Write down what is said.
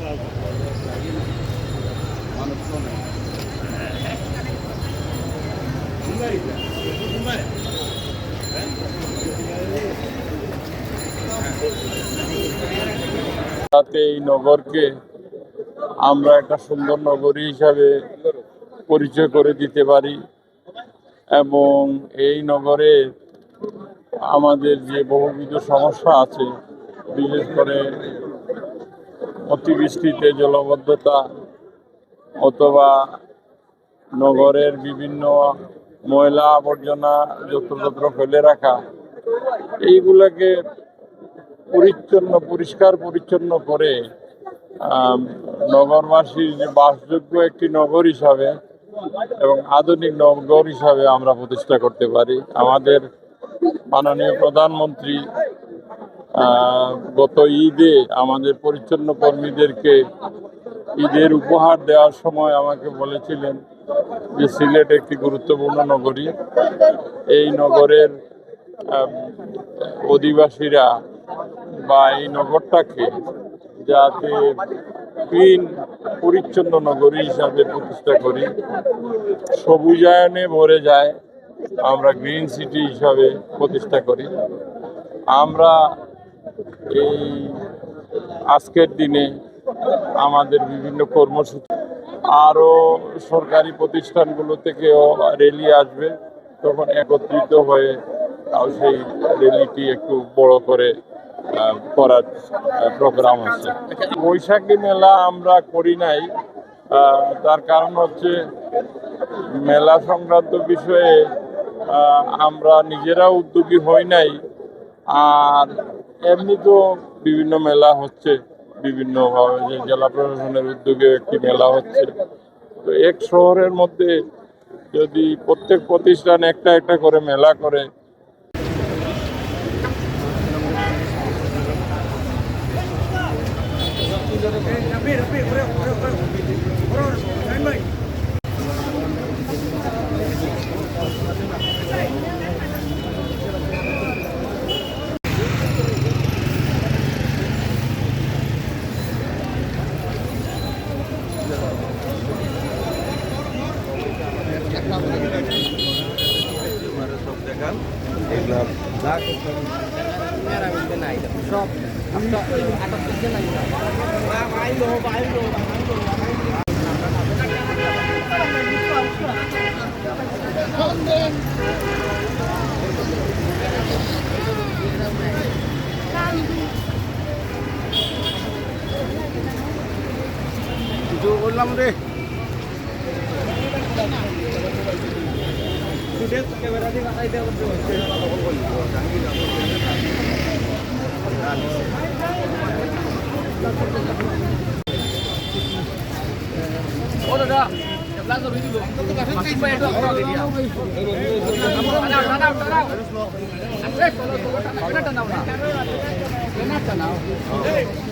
এই নগরকে আমরা একটা সুন্দর নগরী হিসাবে পরিচয় করে দিতে পারি এবং এই নগরে আমাদের যে বহুবিধ সমস্যা আছে, বিশেষ করে অতিবৃষ্টিতে জলাবদ্ধতা অথবা নগরের বিভিন্ন ময়লা আবর্জনা যত্রতত্র ফেলে রাখা, এইগুলোকে পরিষ্কার পরিচ্ছন্ন করে নগরবাসীর যে বাসযোগ্য একটি নগর হিসাবে এবং আধুনিক নগর হিসাবে আমরা প্রতিষ্ঠা করতে পারি। আমাদের মাননীয় প্রধানমন্ত্রী গত ঈদে আমাদের পরিচ্ছন্ন কর্মীদেরকে ঈদের উপহার দেওয়ার সময় আমাকে বলেছিলেন যে সিলেট একটি গুরুত্বপূর্ণ নগরী, এই নগরের অধিবাসীরা বা এই নগরটাকে যাতে ক্লিন পরিচ্ছন্ন নগরী হিসাবে প্রতিষ্ঠা করি, সবুজায়নে ভরে যায়, আমরা গ্রিন সিটি হিসাবে প্রতিষ্ঠা করি। আমরা এই আজকের দিনে আমাদের বিভিন্ন কর্মসূচি আরও সরকারি প্রতিষ্ঠানগুলো থেকেও র্যালি আসবে, তখন একত্রিত হয়ে সেই র্যালিটি একটু বড় করে করার প্রোগ্রাম আছে। বৈশাখী মেলা আমরা করি নাই, তার কারণ হচ্ছে মেলা সংক্রান্ত বিষয়ে আমরা নিজেরা উদ্যোগী হই নাই, আর এমনি তো বিভিন্ন মেলা হচ্ছে, বিভিন্নভাবে যে জেলা প্রশাসনের উদ্যোগে একটি মেলা হচ্ছে। তো এক শহরের মধ্যে যদি প্রত্যেক প্রতিষ্ঠান একটা একটা করে মেলা করে, বললাম রে Nah,